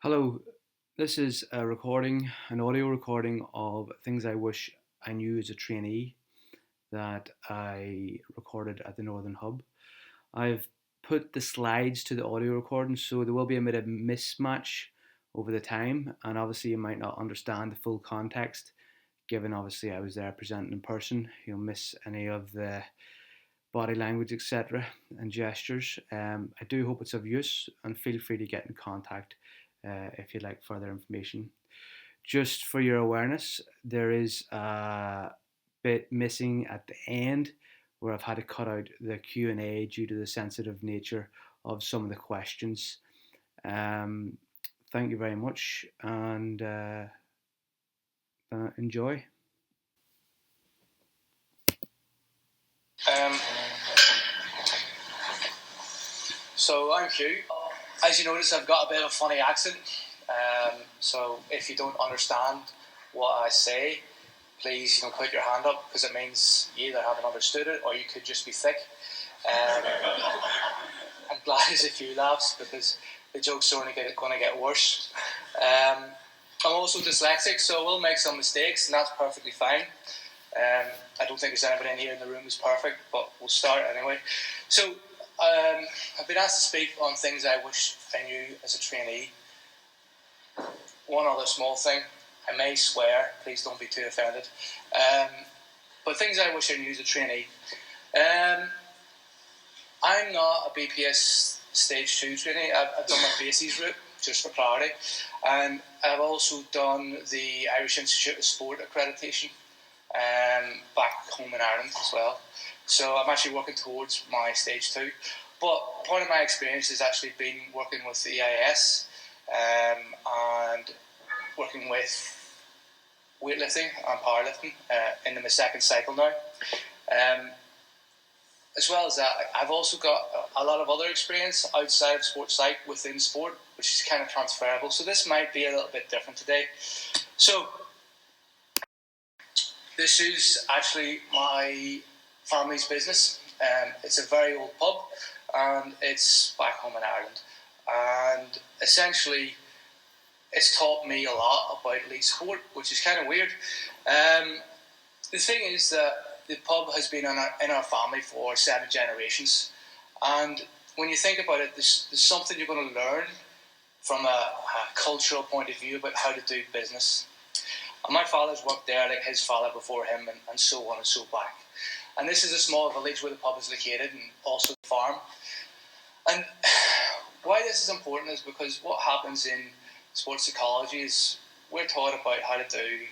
Hello, this is an audio recording of things I wish I knew as a trainee that I recorded at the Northern Hub. I've put the slides to the audio recording, so there will be a bit of mismatch over the time, and obviously you might not understand the full context, given obviously I was there presenting in person. You'll miss any of the body language, etc., and gestures. I do hope it's of use, and feel free to get in contact if you'd like further information. Just for your awareness, there is a bit missing at the end where I've had to cut out the Q&A due to the sensitive nature of some of the questions. Thank you very much, and enjoy. So I'm Hugh. As you notice, I've got a bit of a funny accent. So if you don't understand what I say, please put your hand up, because it means you either haven't understood it or you could just be thick. I'm glad there's a few laughs, because the jokes are only going to get worse. I'm also dyslexic, so we'll make some mistakes, and that's perfectly fine. I don't think there's anybody in here in the room who's perfect, but we'll start anyway. So I've been asked to speak on things I wish I knew as a trainee. One other small thing, I may swear, please don't be too offended, but things I wish I knew as a trainee. I'm not a BPS Stage 2 trainee. I've done my bases route, just for clarity, and I've also done the Irish Institute of Sport accreditation back home in Ireland as well. So I'm actually working towards my Stage 2. But part of my experience has actually been working with the EIS and working with weightlifting and powerlifting in my second cycle now. As well as that, I've also got a lot of other experience outside of sports psych within sport, which is kind of transferable. So this might be a little bit different today. So this is actually my family's business. It's a very old pub, and it's back home in Ireland. And essentially, it's taught me a lot about elite sport, which is kind of weird. The thing is that the pub has been in our family for 7 generations. And when you think about it, there's something you're going to learn from a cultural point of view about how to do business. And my father's worked there like his father before him, and so on and so back. And this is a small village where the pub is located, and also the farm. And why this is important is because what happens in sports psychology is we're taught about how to do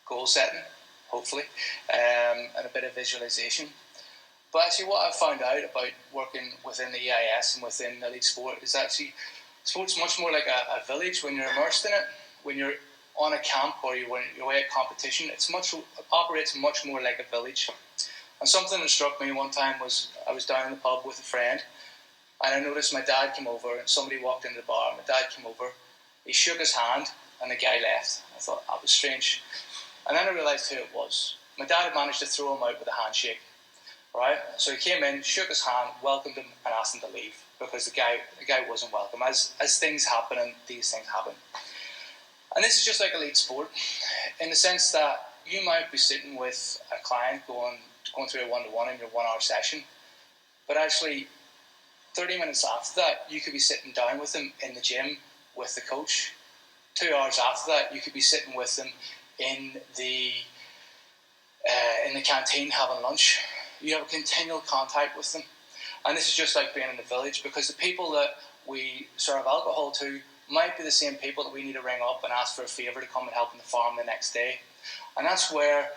goal setting, hopefully, and a bit of visualization. But actually what I've found out about working within the EIS and within elite sport is actually sport's much more like a village when you're immersed in it. When you're on a camp or you're away at competition, it operates much more like a village. And something that struck me one time was I was down in the pub with a friend, and I noticed my dad came over, and somebody walked into the bar. My dad came over, he shook his hand, and the guy left. I thought that was strange. And then I realised who it was. My dad had managed to throw him out with a handshake. Right? So he came in, shook his hand, welcomed him, and asked him to leave, because the guy wasn't welcome. As things happen, and these things happen. And this is just like elite sport, in the sense that you might be sitting with a client going through a one-to-one in your 1 hour session, but actually 30 minutes after that you could be sitting down with them in the gym with the coach. 2 hours after that you could be sitting with them in the canteen having lunch. You have a continual contact with them, and this is just like being in the village, because the people that we serve alcohol to might be the same people that we need to ring up and ask for a favour to come and help in the farm the next day. And that's where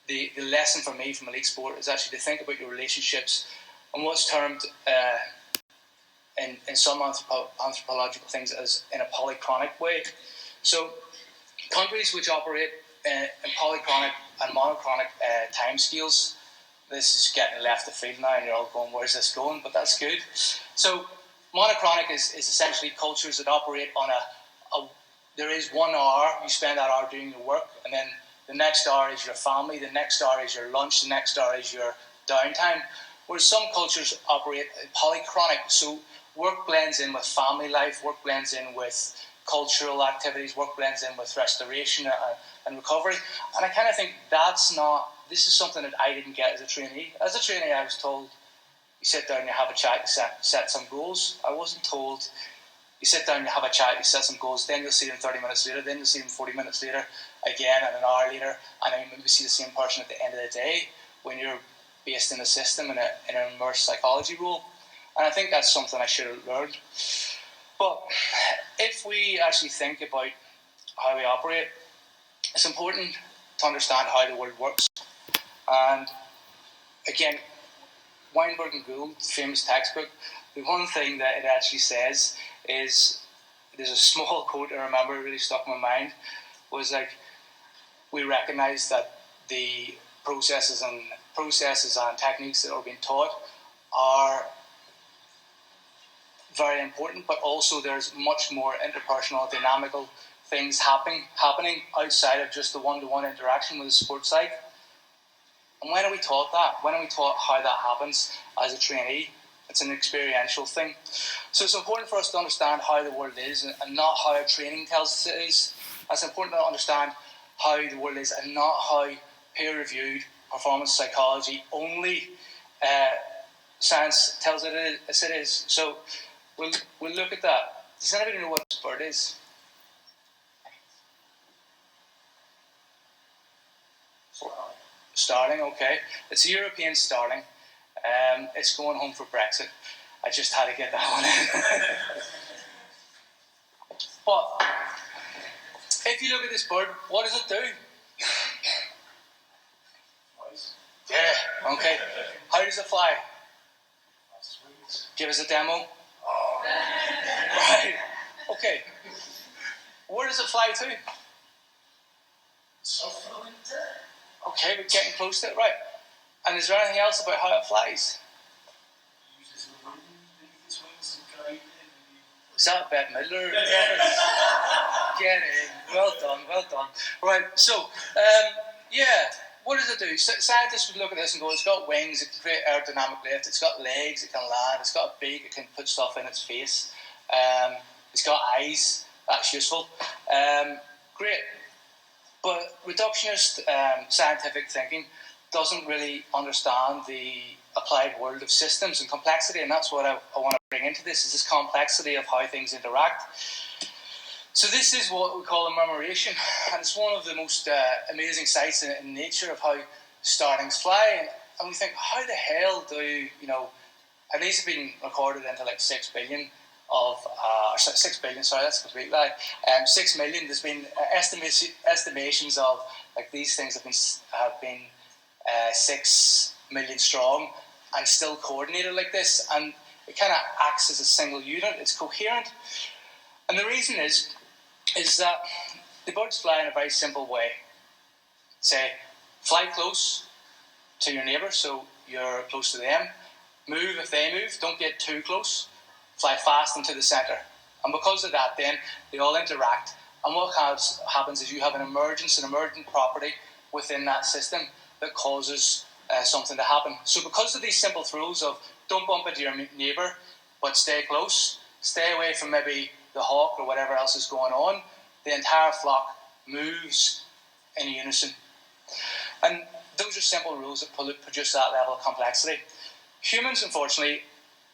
the lesson for me from elite sport is actually to think about your relationships and what's termed in some anthropological things as in a polychronic way. So countries which operate in polychronic and monochronic time scales, this is getting left of field now and you're all going, where's this going? But that's good. So monochronic is essentially cultures that operate on there is 1 hour, you spend that hour doing your work, and then the next hour is your family, the next hour is your lunch, the next hour is your downtime. Whereas some cultures operate polychronic, so work blends in with family life, work blends in with cultural activities, work blends in with restoration and recovery. And I kind of think this is something that I didn't get as a trainee. As a trainee, I was told, you sit down, you have a chat, you set some goals. I wasn't told, you sit down, you have a chat, you set some goals, then you'll see them 30 minutes later, then you'll see them 40 minutes later, again, and an hour later, and then you maybe see the same person at the end of the day when you're based in the system in an immersed psychology role. And I think that's something I should have learned. But if we actually think about how we operate, it's important to understand how the world works. And again, Weinberg and Gould, famous textbook, the one thing that it actually says is, there's a small quote I remember really stuck in my mind, was like, we recognise that the processes and techniques that are being taught are very important, but also there's much more interpersonal, dynamical things happening outside of just the one-to-one interaction with the sports psych. And when are we taught that? When are we taught how that happens as a trainee? It's an experiential thing. So it's important for us to understand how the world is and not how our training tells us it is. It's important to understand how the world is and not how peer-reviewed performance psychology only science tells it is. So we'll look at that. Does anybody know what this bird is? Starling, okay. It's a European starling. It's going home for Brexit. I just had to get that one in. But if you look at this bird, what does it do? Yeah, okay. How does it fly? Give us a demo. Right, okay. Where does it fly to? Okay, we're getting close to it, right. And is there anything else about how it flies? Is that Bette Midler? Get in. Well done. Right, so, what does it do? Scientists would look at this and go, it's got wings, it can create aerodynamic lift, it's got legs, it can land, it's got a beak, it can put stuff in its face, it's got eyes, that's useful. Great. But reductionist scientific thinking doesn't really understand the applied world of systems and complexity, and that's what I want to bring into this, is this complexity of how things interact. So this is what we call a murmuration, and it's one of the most amazing sights in nature of how starlings fly, and we think, how the hell do, and these have been recorded into like 6 billion of, 6 billion, sorry, that's a complete lie, 6 million, there's been estimations of, like, these things have been 6 million strong and still coordinated like this, and it kind of acts as a single unit, it's coherent. And the reason is that the birds fly in a very simple way. Say, fly close to your neighbour, so you're close to them. Move if they move, don't get too close. Fly fast into the centre. And because of that, then, they all interact. And what happens is you have an emergent property within that system that causes something to happen. So because of these simple rules of don't bump into your neighbour, but stay close, stay away from maybe the hawk or whatever else is going on, the entire flock moves in unison. And those are simple rules that produce that level of complexity. Humans, unfortunately,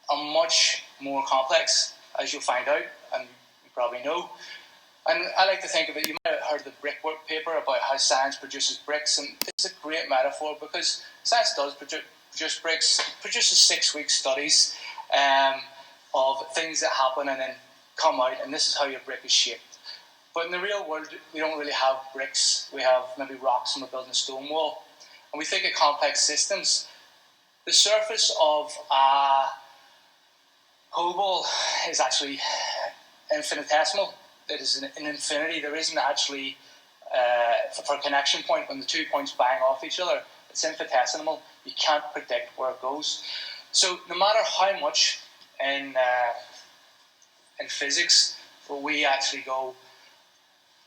are much more complex, as you'll find out, and you probably know. And I like to think of it, you might have heard the brickwork paper about how science produces bricks, and this is a great metaphor because science does produce bricks. It produces 6-week studies of things that happen and then come out, and this is how your brick is shaped. But in the real world, we don't really have bricks. We have maybe rocks and we're building a stone wall. And we think of complex systems. The surface of a pool ball is actually infinitesimal. It is an infinity. There isn't actually, for a connection point, when the 2 points bang off each other, it's infinitesimal. You can't predict where it goes. So no matter how much in physics we actually go,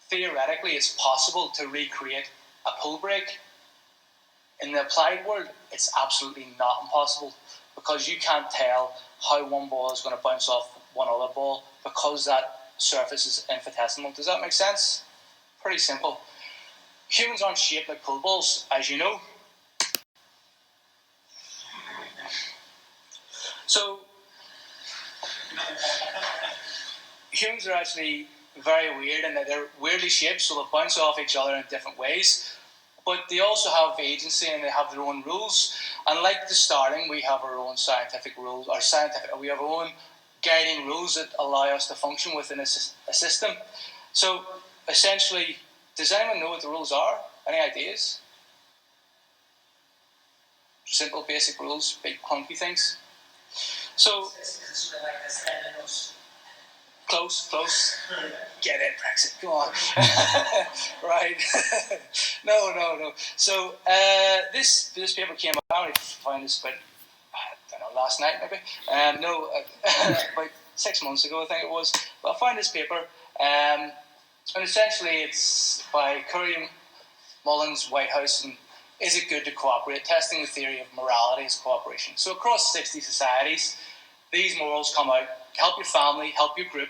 theoretically it's possible to recreate a pull break. In the applied world, it's absolutely not impossible. because you can't tell how one ball is going to bounce off one other ball because that surface is infinitesimal. Does that make sense? Pretty simple. Humans aren't shaped like pool balls, as you know. So, humans are actually very weird in that they're weirdly shaped, so they bounce off each other in different ways. But they also have agency and they have their own rules. And like the starting, we have our own scientific rules, we have our own guiding rules that allow us to function within a system. So, essentially, does anyone know what the rules are? Any ideas? Simple, basic rules, big, clunky things. So, close. Get in, Brexit. Go on. Right. No. So, this paper came out. I only found this about, I don't know, last night maybe. About 6 months ago, I think it was. But I found this paper. And essentially, it's by Curry, Mullins, Whitehouse, and Is It Good to Cooperate? Testing the theory of morality as cooperation. So across 60 societies, these morals come out: help your family, help your group,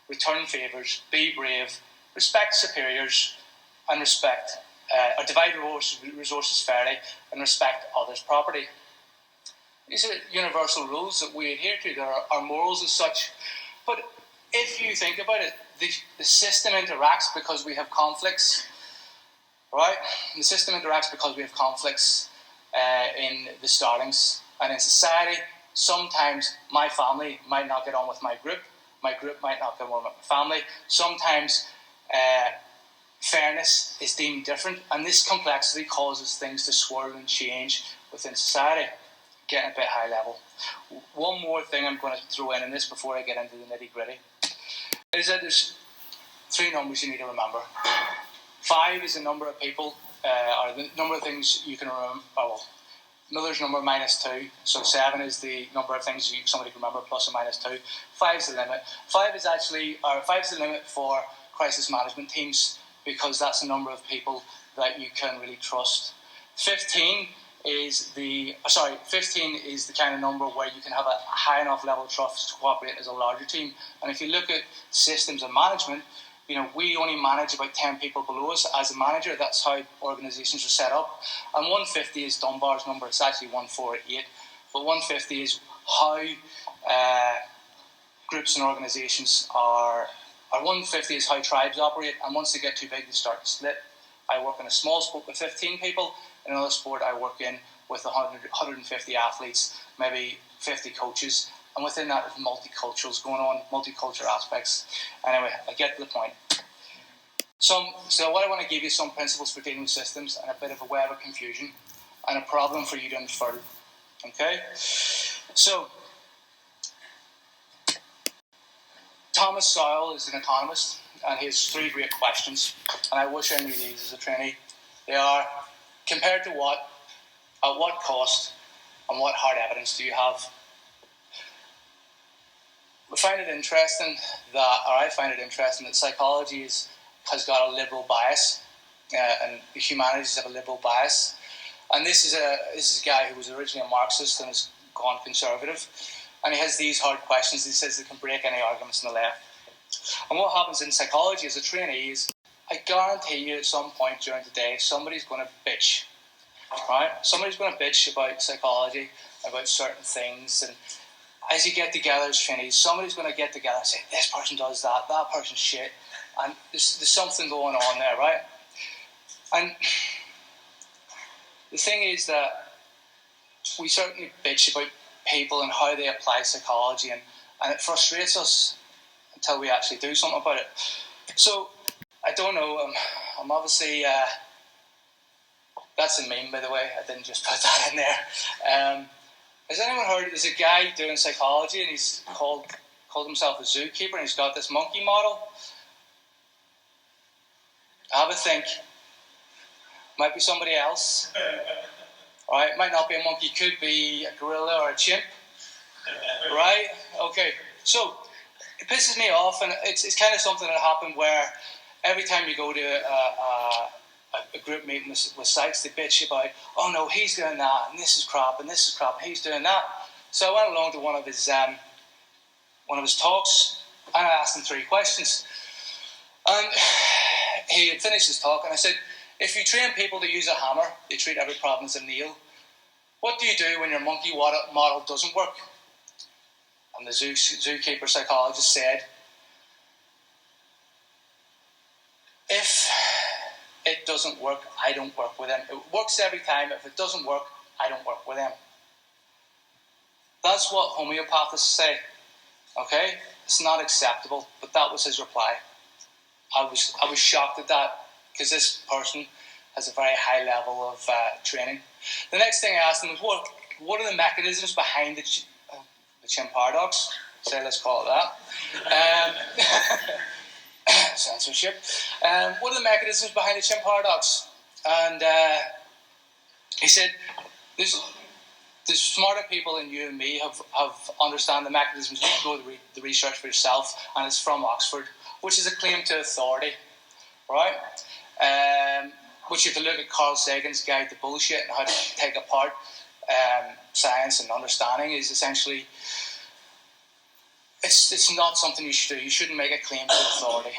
return favours, be brave, respect superiors, and divide resources fairly, and respect others' property. These are universal rules that we adhere to. There are morals as such. But if you think about it, the system interacts because we have conflicts, right? The system interacts because we have conflicts in the startings. And in society, sometimes my family might not get on with my group might not get on with my family. Sometimes fairness is deemed different, and this complexity causes things to swirl and change within society. Getting a bit high level. One more thing I'm going to throw in this before I get into the nitty gritty is that there's 3 numbers you need to remember. 5 is the number of people, or the number of things you can remember. Miller's number minus 2, so 7 is the number of things somebody can remember, plus or minus 2. 5 is the limit. 5 is the limit for crisis management teams, because that's the number of people that you can really trust. 15 is the kind of number where you can have a high enough level of trust to cooperate as a larger team. And if you look at systems of management, we only manage about 10 people below us as a manager. That's how organisations are set up. And 150 is Dunbar's number. It's actually 148. But 150 is how groups and organisations are. Or 150 is how tribes operate. And once they get too big, they start to split. I work in a small sport with 15 people. In another sport I work in with 150 athletes, maybe 50 coaches. And within that, there's multiculturals going on, multicultural aspects. Anyway, I get to the point. So what I want to give you some principles for dealing with systems and a bit of a web of confusion and a problem for you to unfold. Okay? So, Thomas Sowell is an economist, and he has 3 great questions. And I wish I knew these as a trainee. They are: compared to what, at what cost, and what hard evidence do you have? I find it interesting that psychology has got a liberal bias, and the humanities have a liberal bias. And this is a guy who was originally a Marxist and has gone conservative, and he has these hard questions. He says they can break any arguments on the left. And what happens in psychology as a trainee is, I guarantee you at some point during the day, somebody's going to bitch, right? Somebody's going to bitch about psychology, about certain things, and as you get together as trainees, somebody's going to get together and say, this person does that person's shit, and there's something going on there, right? And the thing is that we certainly bitch about people and how they apply psychology, and it frustrates us until we actually do something about it. So, I don't know, I'm obviously, that's a meme, by the way, I didn't just put that in there. Has anyone heard, there's a guy doing psychology, and he's called himself a zookeeper, and he's got this monkey model? Have a think. Might be somebody else. Right? Might not be a monkey, could be a gorilla or a chimp. Right? Okay. So, it pisses me off, and it's kind of something that happened where every time you go to a group meeting with sites, they bitch about, oh no, he's doing that, and this is crap, and he's doing that. So I went along to one of his talks, and I asked him 3 questions. And he had finished his talk, and I said, if you train people to use a hammer, they treat every problem as a nail. What do you do when your monkey model doesn't work? And the zookeeper psychologist said, if it doesn't work, I don't work with them. It works every time. If it doesn't work, I don't work with them. That's what homeopathists say. Okay? It's not acceptable, but that was his reply. I was shocked at that, because this person has a very high level of training. The next thing I asked him was, what are the mechanisms behind the chin paradox? So let's call it that. Censorship. What are the mechanisms behind the chin paradox? And he said, there's smarter people than you and me have understand the mechanisms. You can go to the research for yourself, and it's from Oxford, which is a claim to authority, right? Which you have to look at Carl Sagan's Guide to Bullshit and how to take apart science and understanding is essentially, it's not something you should do. You shouldn't make a claim to authority.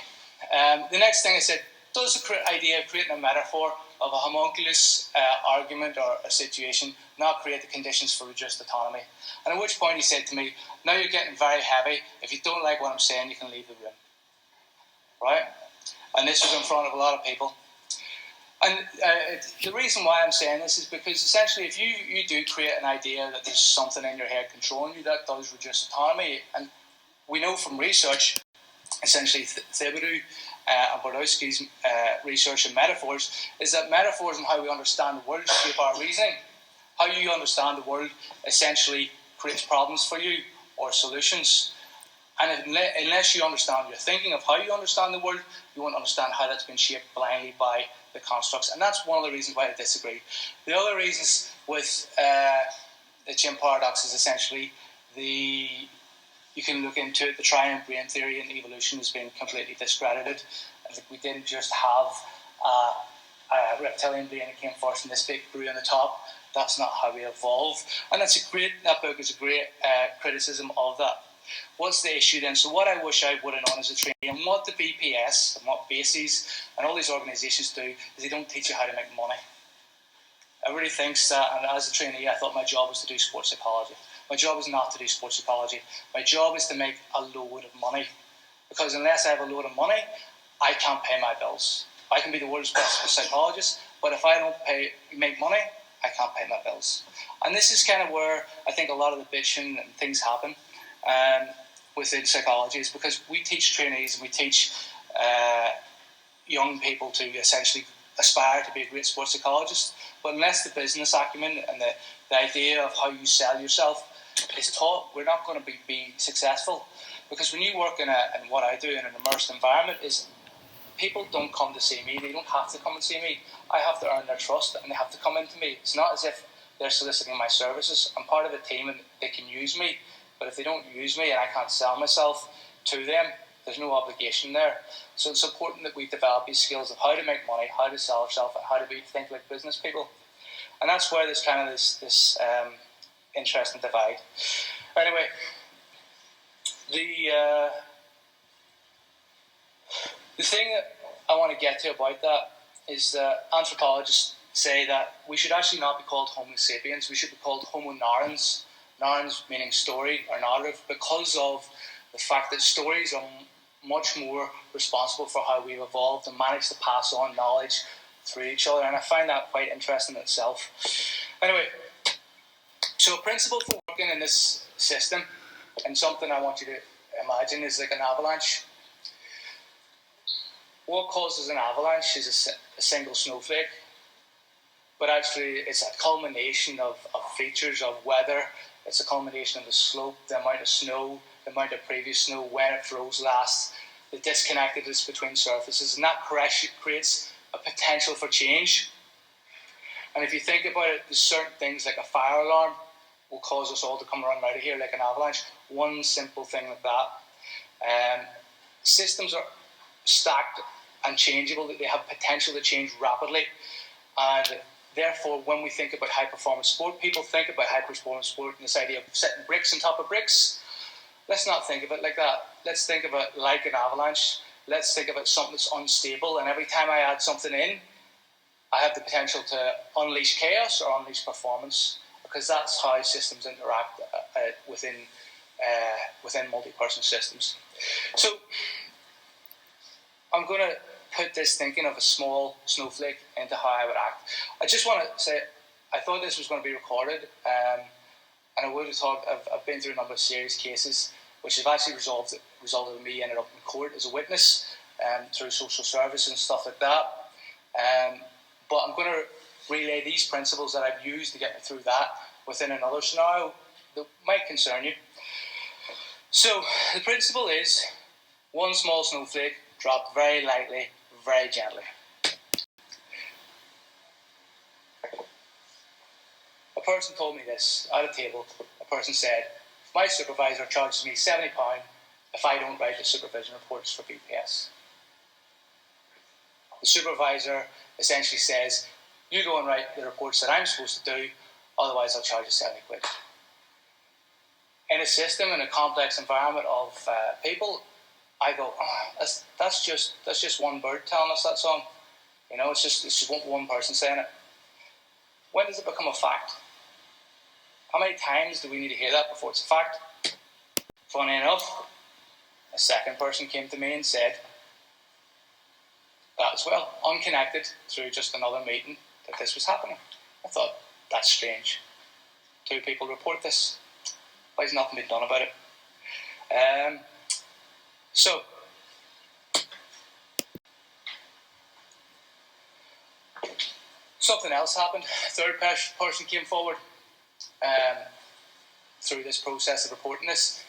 The next thing I said, does the idea of creating a metaphor of a homunculus argument or a situation not create the conditions for reduced autonomy? And at which point he said to me, now you're getting very heavy. If you don't like what I'm saying, you can leave the room. Right? And this was in front of a lot of people. And the reason why I'm saying this is because essentially if you do create an idea that there's something in your head controlling you, that does reduce autonomy. And we know from research, essentially Thibodeau and Brodowski's research in metaphors, is that metaphors and how we understand the world shape our reasoning. How you understand the world essentially creates problems for you or solutions. And unless you understand your thinking of how you understand the world, you won't understand how that's been shaped blindly by the constructs. And that's one of the reasons why I disagree. The other reasons with the chin paradox is essentially you can look into it, the triune brain theory and evolution has been completely discredited. I think we didn't just have a reptilian brain that came first and this big grew on the top. That's not how we evolve. And that book is a great criticism of that. What's the issue then? So what I wish I would have known as a trainee, and what the BPS and what BASES and all these organisations do, is they don't teach you how to make money. Everybody thinks that, and as a trainee, I thought my job was to do sports psychology. My job is not to do sports psychology. My job is to make a load of money. Because unless I have a load of money, I can't pay my bills. I can be the world's best psychologist, but if I don't make money, I can't pay my bills. And this is kind of where I think a lot of the bitching and things happen within psychology, is because we teach trainees and we teach young people to essentially aspire to be a great sports psychologist, but unless the business acumen and the idea of how you sell yourself is taught, we're not going to be successful. Because when you work in what I do in an immersed environment, is people don't come to see me, they don't have to come and see me. I have to earn their trust and they have to come into me. It's not as if they're soliciting my services. I'm part of a team and they can use me, but if they don't use me and I can't sell myself to them, there's no obligation there. So it's important that we develop these skills of how to make money, how to sell ourselves, and how to think like business people. And that's where there's kind of this interesting divide. Anyway, the thing that I want to get to about that is that anthropologists say that we should actually not be called Homo sapiens, we should be called Homo narrans. Narrans meaning story or narrative, because of the fact that stories are much more responsible for how we've evolved and managed to pass on knowledge through each other, and I find that quite interesting in itself. Anyway, so a principle for working in this system, and something I want you to imagine, is like an avalanche. What causes an avalanche is a single snowflake, but actually it's a culmination of features of weather. It's a culmination of the slope, the amount of snow, the amount of previous snow, when it froze last, the disconnectedness between surfaces, and that creates a potential for change. And if you think about it, there's certain things like a fire alarm will cause us all to come running out of here like an avalanche. One simple thing like that. Systems are stacked and changeable, that they have potential to change rapidly. And Therefore, when we think about high-performance sport, people think about high-performance sport and this idea of setting bricks on top of bricks. Let's not think of it like that. Let's think of it like an avalanche. Let's think of it something that's unstable, and every time I add something in, I have the potential to unleash chaos or unleash performance, because that's how systems interact within multi-person systems. So I'm going to put this thinking of a small snowflake into how I would act. I just want to say, I thought this was going to be recorded, and I would have thought I've been through a number of serious cases, which have actually resulted in me ended up in court as a witness through social service and stuff like that. But I'm going to relay these principles that I've used to get me through that within another scenario that might concern you. So the principle is one small snowflake dropped very lightly, very gently. A person told me this at a table. A person said, my supervisor charges me £70 if I don't write the supervision reports for BPS. The supervisor essentially says, you go and write the reports that I'm supposed to do, otherwise I'll charge you 70 quid. In a system, in a complex environment of people, I go, oh, that's just one bird telling us that song. You know, it's just one person saying it. When does it become a fact? How many times do we need to hear that before it's a fact? Funny enough, a second person came to me and said that as well, unconnected through just another meeting, that this was happening. I thought, that's strange. 2 people report this. Why has nothing been done about it? So, something else happened. A third person came forward through this process of reporting this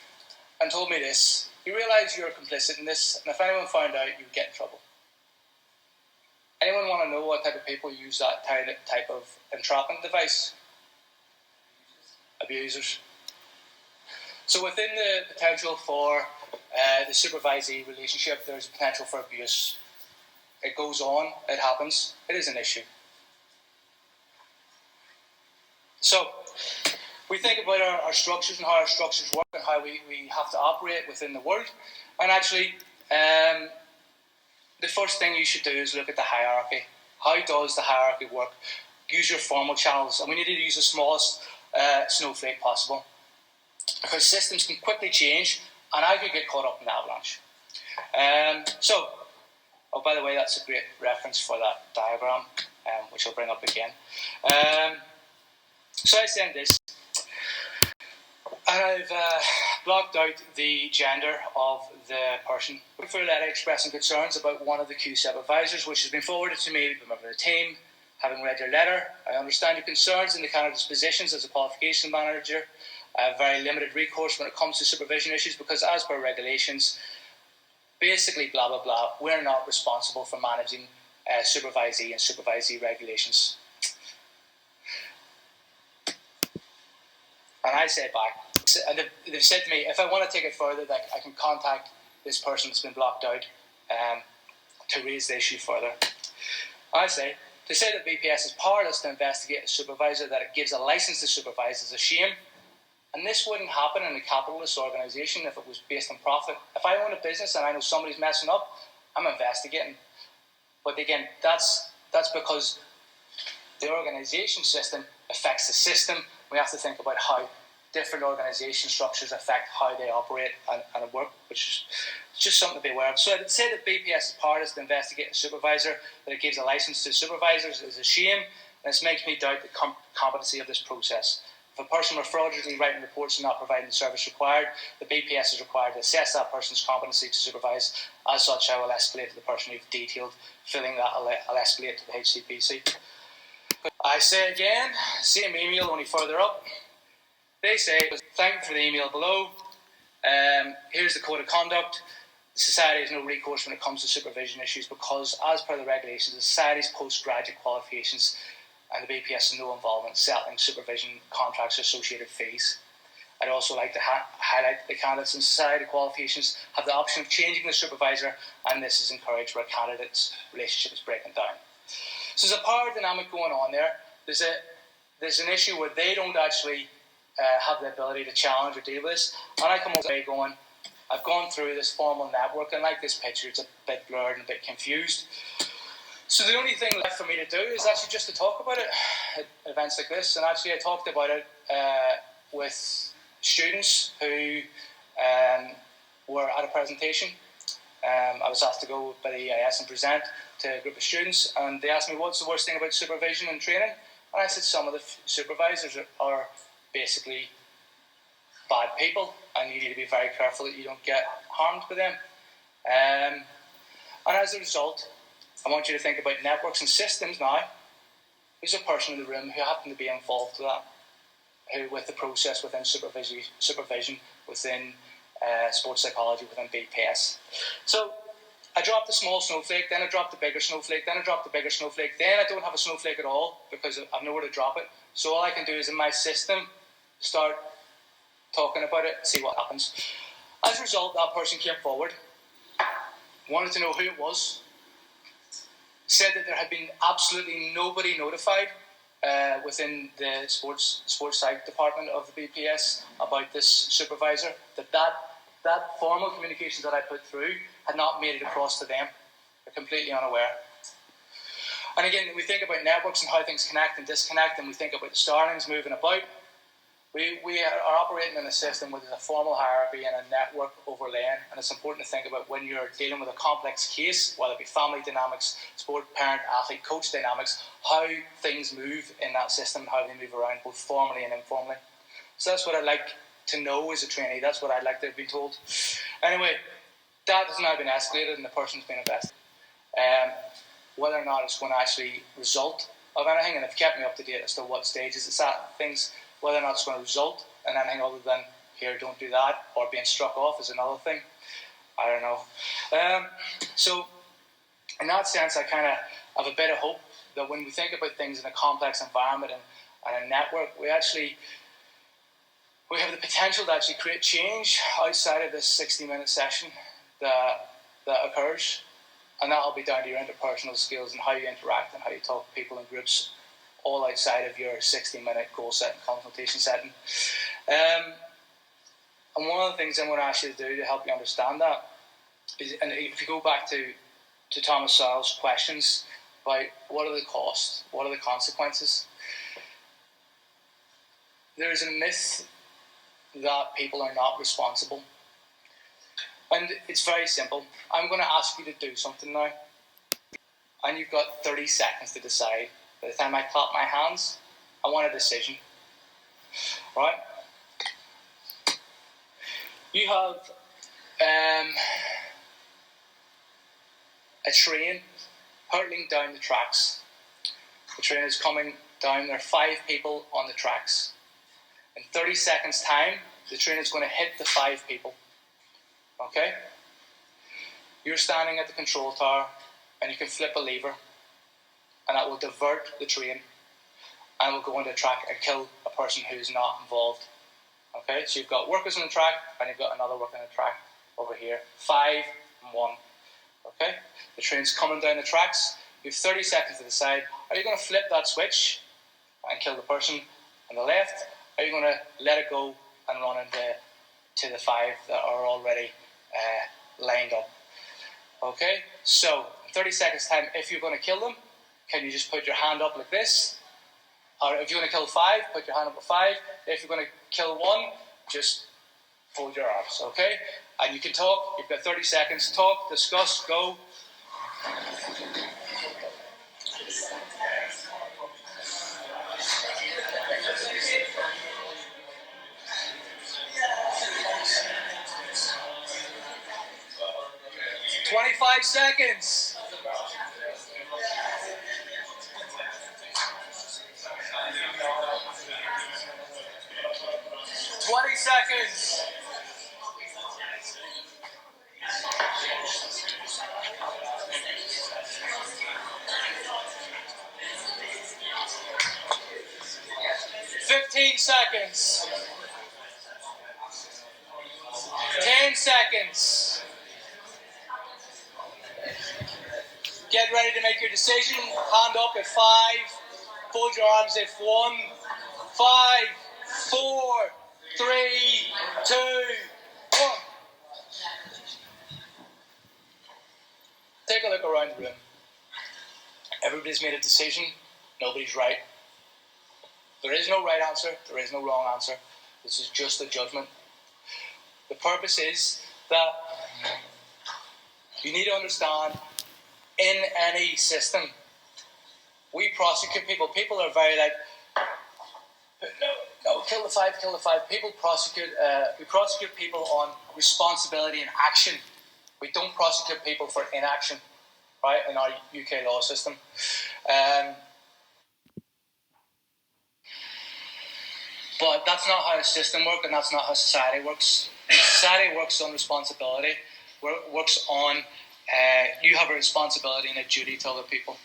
and told me this. You realise you're complicit in this, and if anyone found out, you would get in trouble. Anyone want to know what type of people use that type of entrapment device? Abusers. So within the potential for the supervisee relationship, there's potential for abuse. It goes on, it happens, it is an issue. So, we think about our structures and how our structures work and how we have to operate within the world. And actually, the first thing you should do is look at the hierarchy. How does the hierarchy work? Use your formal channels. And we need to use the smallest snowflake possible, because systems can quickly change and I could get caught up in the avalanche. Oh, by the way, that's a great reference for that diagram, which I'll bring up again. So I send this, and I've blocked out the gender of the person. For a letter expressing concerns about one of the DSEP advisors, which has been forwarded to me by a member of the team. Having read your letter, I understand your concerns in the candidate's positions as a qualification manager. I have very limited recourse when it comes to supervision issues, because as per regulations, basically blah blah blah, we're not responsible for managing supervisee and supervisee regulations. And I say back, and they've said to me, if I want to take it further, that I can contact this person that's been blocked out to raise the issue further. I say, to say that BPS is powerless to investigate a supervisor, that it gives a license to supervise, is a shame. And this wouldn't happen in a capitalist organisation if it was based on profit. If I own a business and I know somebody's messing up, I'm investigating. But again, that's because the organisation system affects the system. We have to think about how different organisation structures affect how they operate and work, which is just something to be aware of. So I'd say that BPS is powerless to investigate a supervisor, that it gives a license to supervisors is a shame, and this makes me doubt the competency of this process. If a person were fraudulently writing reports and not providing the service required, the BPS is required to assess that person's competency to supervise. As such, I will escalate to the person you've detailed. Filling that, I'll escalate to the HCPC. I say again, same email, only further up. They say, thank you for the email below. Here's the code of conduct. The Society has no recourse when it comes to supervision issues, because, as per the regulations, the Society's postgraduate qualifications and the BPS has no involvement in settling supervision contracts or associated fees. I'd also like to highlight that the candidates in Society qualifications have the option of changing the supervisor, and this is encouraged where a candidate's relationship is breaking down. So there's a power dynamic going on there, there's an issue where they don't actually have the ability to challenge or deal with this. And I come away going, I've gone through this formal network, and like this picture, it's a bit blurred and a bit confused. So the only thing left for me to do is actually just to talk about it at events like this. And actually I talked about it with students who were at a presentation. I was asked to go by the EIS and present to a group of students, and they asked me, what's the worst thing about supervision and training? And I said, some of the supervisors are basically bad people, and you need to be very careful that you don't get harmed by them. And as a result, I want you to think about networks and systems now. There's a person in the room who happened to be involved with that, who with the process within supervision within sports psychology, within BPS. So I dropped the small snowflake, then I dropped the bigger snowflake, then I dropped the bigger snowflake, then I don't have a snowflake at all because I've nowhere to drop it. So all I can do is in my system start talking about it, see what happens. As a result, that person came forward, wanted to know who it was, said that there had been absolutely nobody notified within the sports psych department of the BPS about this supervisor, that formal communication that I put through had not made it across to them. They're completely unaware. And again, we think about networks and how things connect and disconnect, and we think about the starlings moving about. We are operating in a system where there's a formal hierarchy and a network overlaying, and it's important to think about when you're dealing with a complex case, whether it be family dynamics, sport, parent, athlete, coach dynamics, how things move in that system, how they move around, both formally and informally. So that's what I'd like to know as a trainee. That's what I'd like to have been told. Anyway, that has now been escalated and the person's been invested. Whether or not it's going to actually result of anything, and they've kept me up to date as to what stages it's at, things. Whether or not it's going to result in anything other than, here, don't do that, or being struck off is another thing. I don't know. So, in that sense, I kind of have a bit of hope that when we think about things in a complex environment and a network, we have the potential to actually create change outside of this 60-minute session that occurs. And that'll be down to your interpersonal skills and how you interact and how you talk to people in groups, all outside of your 60-minute goal setting, consultation setting. And one of the things I'm going to ask you to do to help you understand that is, and if you go back to Thomas Sowell's questions about what are the costs, what are the consequences, there's a myth that people are not responsible. And it's very simple. I'm going to ask you to do something now, and you've got 30 seconds to decide. By the time I clap my hands, I want a decision. Right? You have a train hurtling down the tracks. The train is coming down. There are 5 people on the tracks. In 30 seconds' time, the train is going to hit the 5 people. Okay? You're standing at the control tower, and you can flip a lever, and that will divert the train, and it will go on the track and kill a person who is not involved. Okay, so you've got workers on the track, and you've got another worker on the track over here. 5 and 1. Okay, the train's coming down the tracks. You have 30 seconds to decide. Are you going to flip that switch and kill the person on the left? Are you going to let it go and run into the 5 that are already lined up? Okay, so 30 seconds time, if you're going to kill them, can you just put your hand up like this? Or if you're going to kill 5, put your hand up at 5. If you're going to kill 1, just fold your arms, okay? And you can talk. You've got 30 seconds. Talk, discuss, go. "25 seconds. "20 seconds. "15 seconds. 10 seconds. Get ready to make your decision. Hand up at 5, Fold your arms if 1, 5, 4, 3, 2, 1. Take a look around the room. Everybody's made a decision. Nobody's right. There is no right answer. There is no wrong answer. This is just a judgment. The purpose is that you need to understand, in any system, we prosecute people. People are very like, no, kill the five. People prosecute, we prosecute people on responsibility and action. We don't prosecute people for inaction, right, in our UK law system. But that's not how the system works, and that's not how society works. Society works on responsibility, works on you have a responsibility and a duty to other people.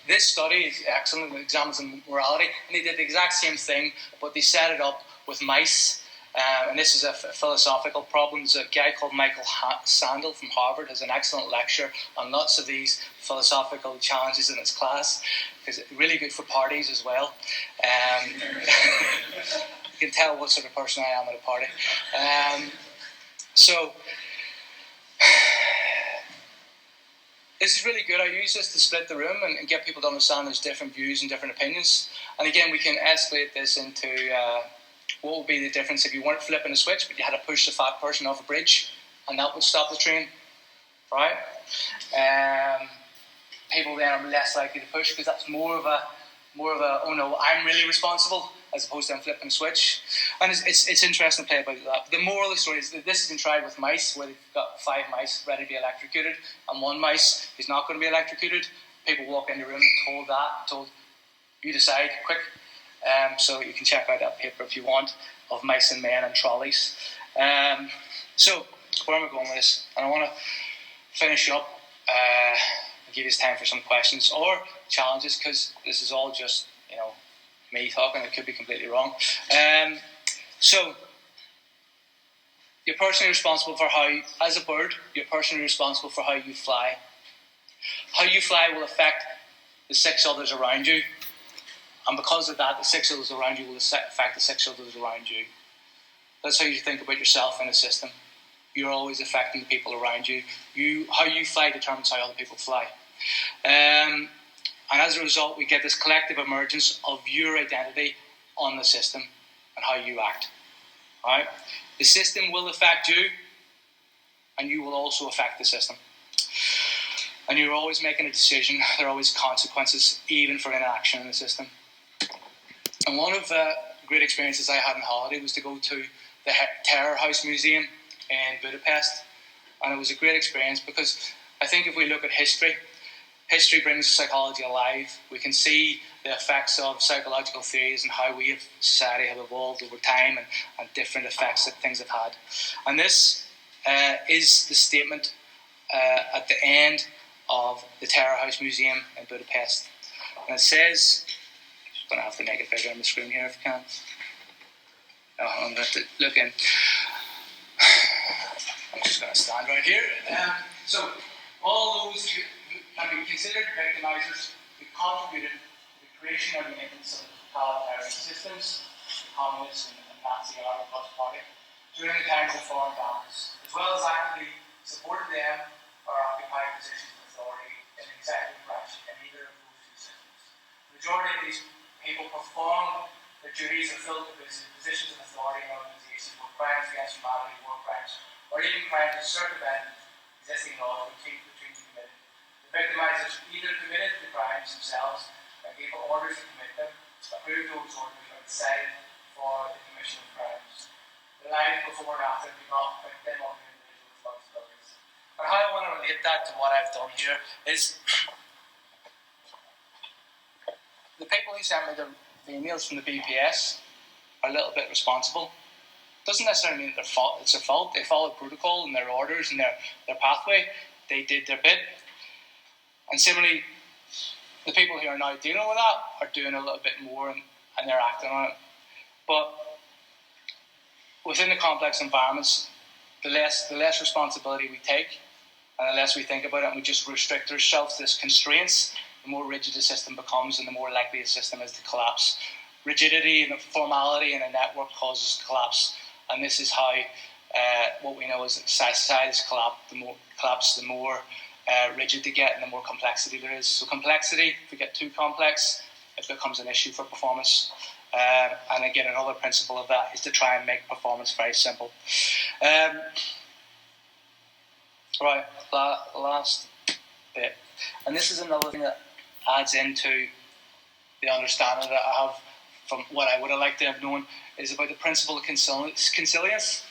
This study is excellent. It examines morality, and they did the exact same thing, but they set it up with mice. And this is a philosophical problem. There's a guy called Michael Sandel from Harvard has an excellent lecture on lots of these philosophical challenges in his class, because it's really good for parties as well. You can tell what sort of person I am at a party. So this is really good. I use this to split the room and get people to understand there's different views and different opinions. And again, we can escalate this into what would be the difference if you weren't flipping a switch, but you had to push the fat person off a bridge, and that would stop the train, right? People then are less likely to push because that's more of a oh no, I'm really responsible, as opposed to I'm flipping a switch. And it's interesting to play about that. The moral of the story is that this has been tried with mice, where they've got 5 mice ready to be electrocuted, and 1 mice is not going to be electrocuted. People walk in the room and told you decide, quick. So you can check out that paper if you want, of mice and men and trolleys. So where am I going with this? And I want to finish up and give you time for some questions or challenges, because this is all just me talking. It could be completely wrong. So you're personally responsible for how, as a bird, you're personally responsible for how you fly. How you fly will affect the 6 others around you. And because of that, the 6 others around you will affect the 6 others around you. That's how you think about yourself in a system. You're always affecting the people around you. How you fly determines how other people fly. And as a result, we get this collective emergence of your identity on the system and how you act. All right? The system will affect you, and you will also affect the system. And you're always making a decision. There are always consequences, even for inaction in the system. And one of the great experiences I had on holiday was to go to the Terror House Museum in Budapest. And it was a great experience because I think if we look at history brings psychology alive. We can see the effects of psychological theories and how we as society have evolved over time and different effects that things have had. And this is the statement at the end of the Terror House Museum in Budapest. And it says, I'm going to have to make it bigger on the screen here if I can. I'm going to have to look in. I'm just going to stand right here. So, all those who can be considered victimizers who contributed to the creation and maintenance of totalitarian systems, the communist and Nazi Party, during the times of foreign dominance, as well as actively supported them or occupied positions of authority in the executive branch in either of those 2 systems. The majority of these people perform their duties or fill positions of authority in organizations where crimes against humanity, war crimes, or even crimes that circumvent existing laws between committed. The victimizers either committed the crimes themselves and gave orders to commit them, approved those orders, or decided for the commission of crimes. The life before and after do not put them on the individual responsibilities. And how I want to relate that to what I've done here is the people who sent me the emails from the BPS are a little bit responsible. Doesn't necessarily mean it's their fault. They followed protocol and their orders and their pathway. They did their bit. And similarly, the people who are now dealing with that are doing a little bit more and they're acting on it. But within the complex environments, the less responsibility we take and the less we think about it and we just restrict ourselves to this constraints, the more rigid the system becomes and the more likely the system is to collapse. Rigidity and formality in a network causes collapse, and this is how what we know is that societies collapse the more rigid they get and the more complexity there is. So complexity, if we get too complex, it becomes an issue for performance. And again, another principle of that is to try and make performance very simple. Right, last bit. And this is another thing that adds into the understanding that I have from what I would have liked to have known, is about the principle of consilience.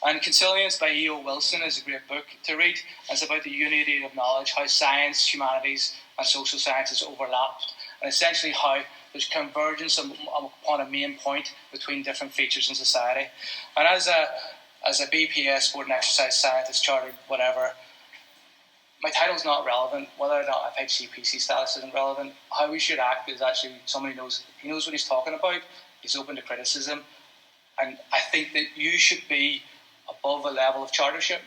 And Consilience by E.O. Wilson is a great book to read. It's about the unity of knowledge, how science, humanities and social sciences overlap, and essentially how there's convergence upon a main point between different features in society. And as a BPS, sport and exercise scientist, chartered, whatever, my title's not relevant. Whether or not I have HCPC status isn't relevant. How we should act is actually somebody knows. He knows what he's talking about. He's open to criticism. And I think that you should be above a level of chartership.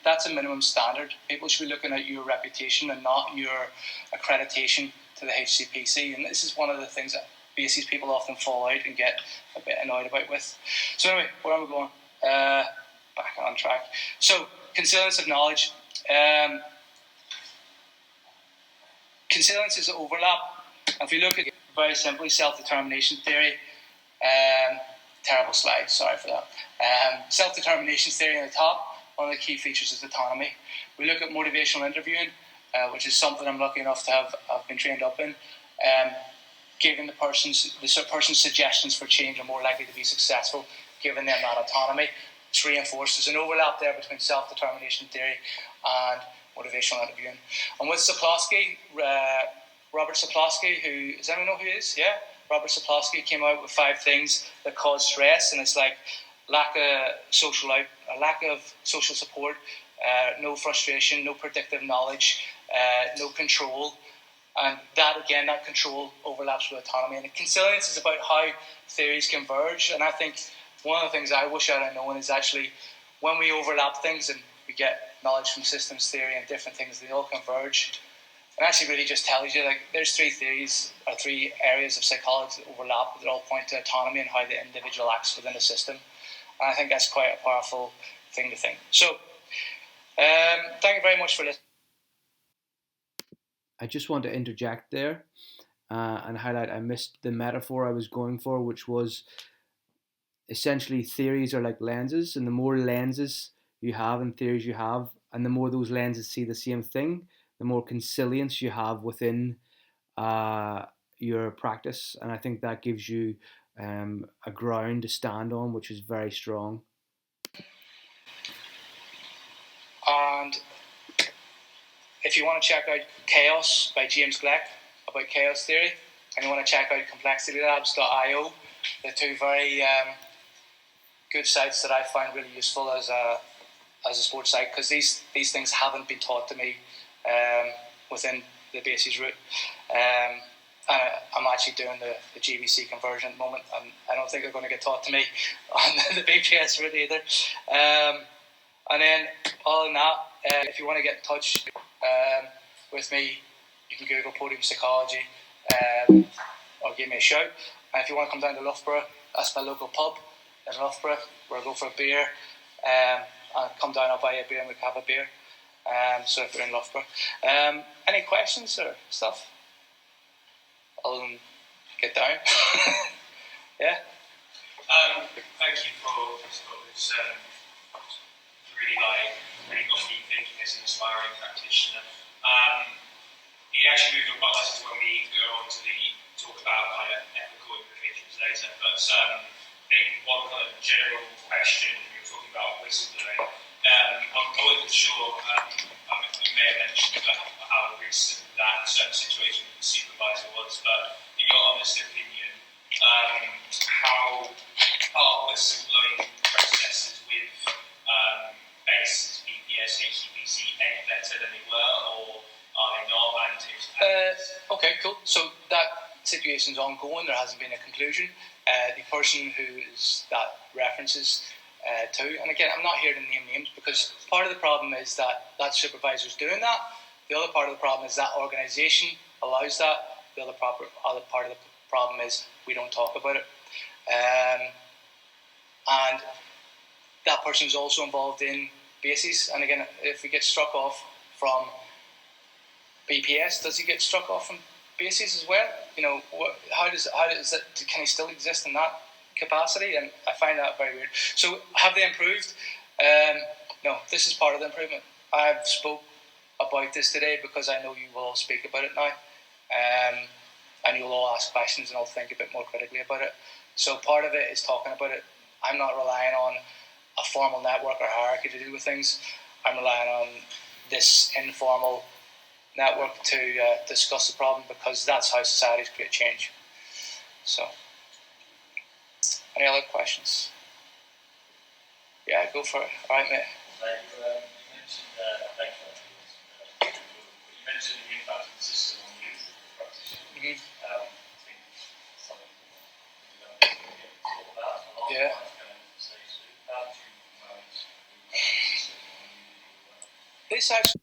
That's a minimum standard. People should be looking at your reputation and not your accreditation to the HCPC. And this is one of the things that BACS people often fall out and get a bit annoyed about with. So anyway, where am I going? Back on track. So, consilience of knowledge. Consilience is overlap. If you look at it very simply, self-determination theory, terrible slide, sorry for that. Self-determination theory on the top, one of the key features is autonomy. We look at motivational interviewing, which is something I'm lucky enough to have been trained up in. Giving the person's suggestions for change are more likely to be successful, giving them that autonomy. It's reinforced. There's an overlap there between self-determination theory and motivational interviewing. And with Sapolsky, Robert Sapolsky, who, does anyone know who he is? Yeah? Robert Sapolsky came out with 5 things that cause stress, and it's like lack of social support, no frustration, no predictive knowledge, no control. And that, again, that control overlaps with autonomy. And consilience is about how theories converge. And I think one of the things I wish I'd known is actually when we overlap things and we get knowledge from systems theory and different things, they all converge. And actually really just tells you, like, there's 3 theories or 3 areas of psychology that overlap that all point to autonomy and how the individual acts within a system. And I think that's quite a powerful thing to think. So, thank you very much for listening. I just want to interject there and highlight I missed the metaphor I was going for, which was essentially theories are like lenses, and the more lenses you have and theories you have, and the more those lenses see the same thing, the more consilience you have within your practice. And I think that gives you a ground to stand on, which is very strong. And if you want to check out Chaos by James Gleick about chaos theory, and you want to check out complexitylabs.io, they're 2 very good sites that I find really useful as a sports site, because these things haven't been taught to me within the BACS route. I'm actually doing the GBC conversion at the moment, and I don't think they're going to get taught to me on the BPS route either. And then, other than that, if you want to get in touch with me, you can Google Podium Psychology or give me a shout. And if you want to come down to Loughborough, that's my local pub in Loughborough, where I go for a beer. I'll come down, I'll buy you a beer and we can have a beer. So if you're in Loughborough. Any questions or stuff? Other than get down. Yeah? Thank you for this really got me thinking as an aspiring practitioner. He actually moved on quite nicely when we go on to talk about kind of ethical implications later. But I think one kind of general question, you were talking about whistleblowing. I wasn't sure, you may have mentioned how recent that certain situation with the supervisor was, but in your honest opinion, how are whistleblowing processes with BACS, BPS, HCPC any better than they were, or are they not? Okay, cool. So that situation's ongoing. There hasn't been a conclusion. The person that references to, and again, I'm not here to name names because part of the problem is that supervisor's doing that. The other part of the problem is that organisation allows that. The other part of the problem is we don't talk about it. And that person is also involved in bases. And again, if he gets struck off from BPS, does he get struck off from bases as well? How does it? Can he still exist in that capacity? And I find that very weird. So have they improved? No, this is part of the improvement. I've spoke about this today because I know you will all speak about it now, and you'll all ask questions and I'll think a bit more critically about it. So part of it is talking about it. I'm not relying on a formal network or hierarchy to deal with things. I'm relying on this informal network to discuss the problem, because that's how societies create change. So, any other questions? Yeah, go for it. All right, mate. You mentioned you mentioned the impact of the system on you as a practitioner. I think something that talk about a lot. Yeah. How do you manage the system on you? This actually.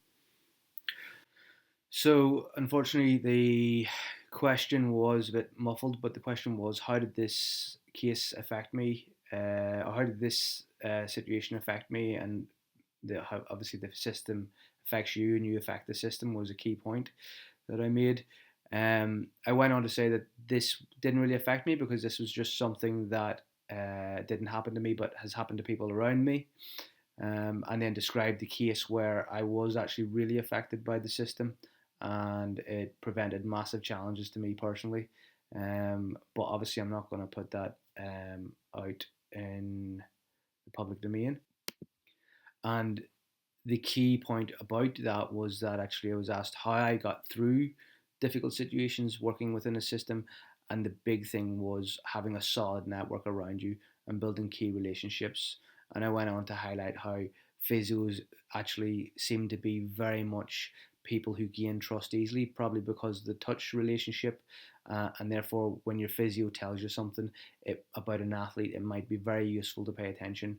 So, unfortunately, the question was a bit muffled, but the question was, how did this case affect me? Or how did this situation affect me? And how obviously the system affects you and you affect the system was a key point that I made. I went on to say that this didn't really affect me because this was just something that didn't happen to me but has happened to people around me. And then described the case where I was actually really affected by the system and it prevented massive challenges to me personally. But obviously, I'm not going to put that out in the public domain. And the key point about that was that actually I was asked how I got through difficult situations working within a system. And the big thing was having a solid network around you and building key relationships. And I went on to highlight how physios actually seem to be very much people who gain trust easily, probably because of the touch relationship. And therefore, when your physio tells you something about an athlete, it might be very useful to pay attention,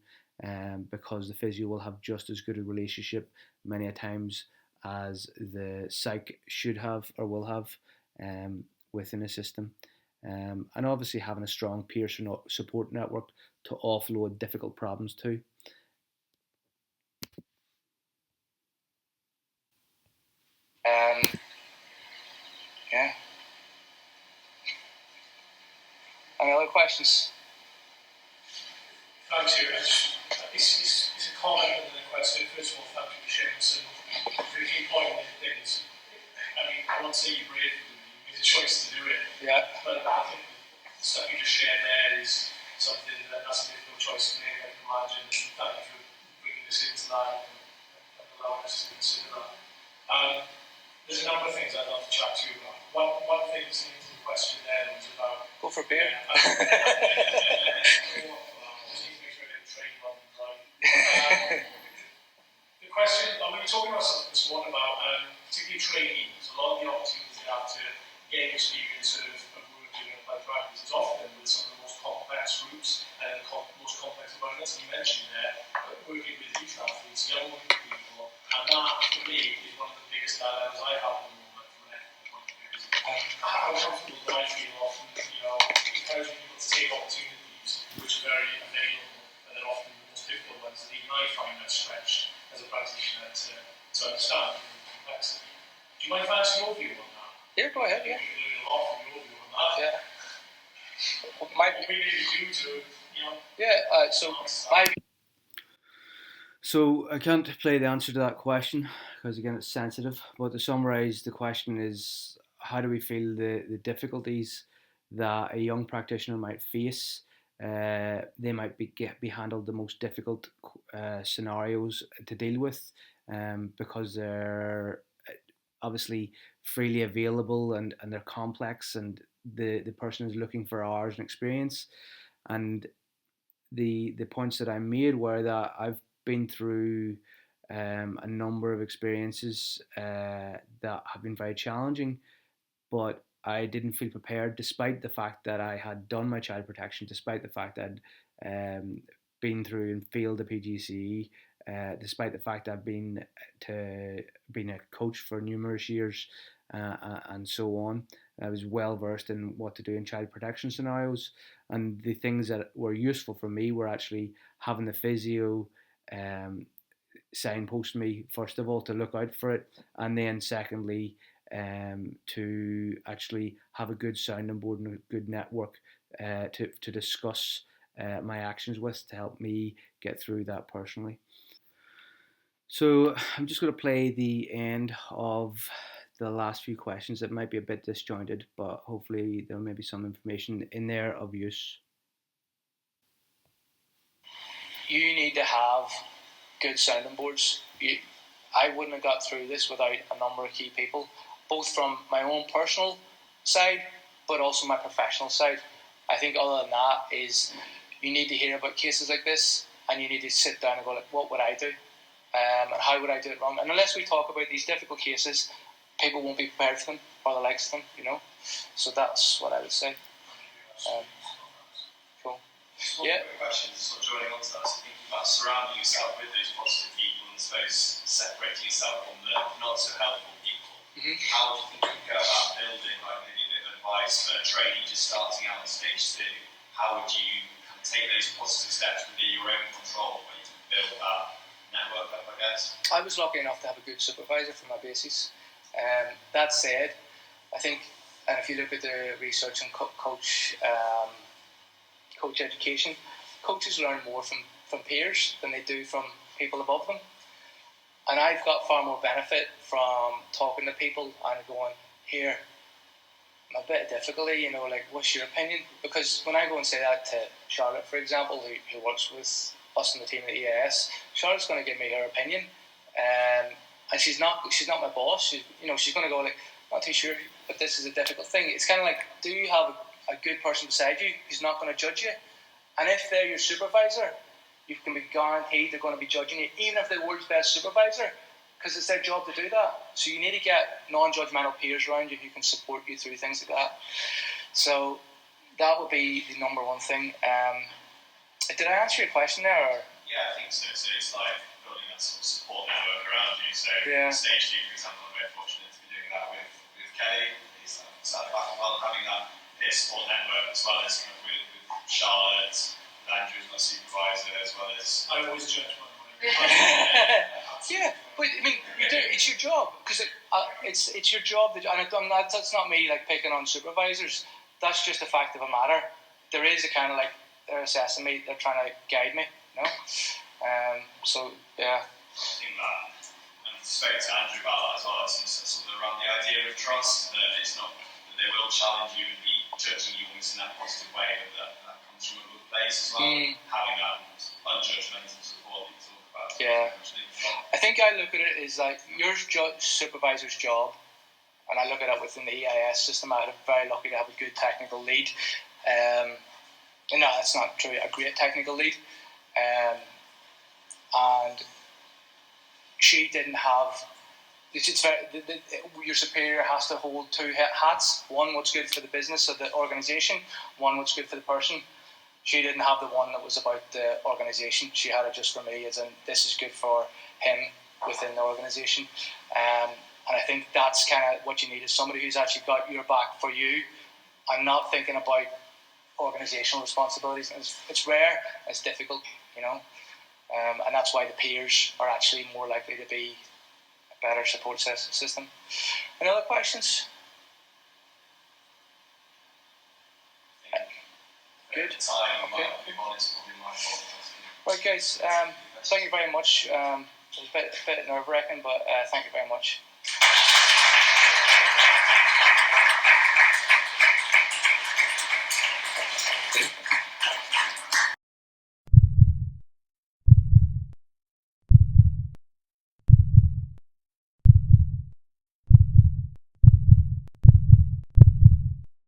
because the physio will have just as good a relationship many a times as the psych should have or will have within a system. And obviously having a strong peer support network to offload difficult problems to. Yeah. Any other questions? Thanks, you. It's a comment and then a question. First of all, thank you for sharing some really important things. I mean, I won't say you brave, you made a choice to do it. Yeah. But I think the stuff you just shared there is something that's a difficult choice to make, I can imagine. And thank you for bringing this into life and allowing us to consider that. There's a number of things I'd love to chat to you about. One thing that's linked to the question there was about... Go for beer. The question, we were talking about something this morning about particularly trainees, a lot of the opportunities they have to gain experience of working in applied practice is often with some of the most complex groups and most complex environments. And you mentioned there working with youth athletes, young people, and that for me is one of the biggest dilemmas I have at the moment from an ethical point of view. How comfortable do I feel often, encouraging people to take opportunities which are very available and then often the most difficult ones that even I find that stretched as a practitioner to understand the complexity. Do you mind if I ask your view on that? Yeah, go ahead, yeah. You learn a lot from your view on that. Yeah. What we need to do to, Yeah, So I can't play the answer to that question because again it's sensitive. But to summarise, the question is how do we feel the difficulties that a young practitioner might face? They might be handled the most difficult scenarios to deal with, because they're obviously freely available and they're complex and the person is looking for hours and experience. And the points that I made were that I've been through a number of experiences that have been very challenging, but I didn't feel prepared, despite the fact that I had done my child protection, despite the fact that I'd been through and failed the PGCE, despite the fact I've been a coach for numerous years, and so on. I was well versed in what to do in child protection scenarios, and the things that were useful for me were actually having the physio signpost me, first of all, to look out for it, and then secondly, to actually have a good sounding board and a good network to discuss my actions with, to help me get through that personally. So I'm just going to play the end of the last few questions. It might be a bit disjointed, but hopefully there may be some information in there of use. You need to have good sounding boards. I wouldn't have got through this without a number of key people, both from my own personal side, but also my professional side. I think other than that is you need to hear about cases like this, and you need to sit down and go, like, what would I do? And how would I do it wrong? And unless we talk about these difficult cases, people won't be prepared for them or the likes of them, you know. So that's what I would say. Cool. Yeah. Questions, sort of joining on to that, so thinking about surrounding yourself with those positive people and suppose separating yourself from the not so helpful people. Mm-hmm. How do you think you go about building, like maybe a bit of advice for a trainee just starting out on stage 2? How would you take those positive steps within your own control when you build that network up, I guess? I was lucky enough to have a good supervisor for my basis. That said, I think, and if you look at the research on coach education, coaches learn more from peers than they do from people above them. And I've got far more benefit from talking to people and going, here, a bit of difficulty, you know, like, what's your opinion? Because when I go and say that to Charlotte, for example, who works with us in the team at the EAS, Charlotte's going to give me her opinion, and she's not my boss. She's going to go, like, not too sure, but this is a difficult thing. It's kind of like, do you have a good person beside you who's not going to judge you? And if they're your supervisor, you can be guaranteed they're going to be judging you, even if they're the world's best supervisor, because it's their job to do that. So you need to get non-judgmental peers around you who can support you through things like that. So that would be the number one thing. Did I answer your question there? Or? Yeah, I think so. So it's like building that sort of support network around you. So stage 2, for example, I'm very fortunate to be doing that with Kelly. He's sat back as well, having that peer support network, as well as kind of with Charlotte, with Andrew as my supervisor, as well as... I always judge my Yeah, but I mean, it's your job, because it's your job, and that's not me like picking on supervisors. That's just a fact of a matter. There is a kind of like, they're assessing me, they're trying to guide me, you know. So yeah. I think that, and spoke to Andrew about that as well. It's sort of around the idea of trust, that it's not that they will challenge you and be judging you almost in that positive way, but that comes from a good place as well. Having that unjudgmental support that you talk about. Yeah. I think I look at it as like your supervisor's job, and I look at it within the EIS system. I'm very lucky to have a good technical lead. No, that's not true. A great technical lead, and she didn't have. Your superior has to hold two hats. One, what's good for the business of the organisation. One, what's good for the person. She didn't have the one that was about the organisation. She had it just for me, as in this is good for him within the organisation. And I think that's kind of what you need, is somebody who's actually got your back for you and not thinking about organisational responsibilities. And it's rare, it's difficult, you know. And that's why the peers are actually more likely to be a better support system. Any other questions? Good. Okay. Right, guys. Thank you very much. It was a bit nerve-wracking, but thank you very much.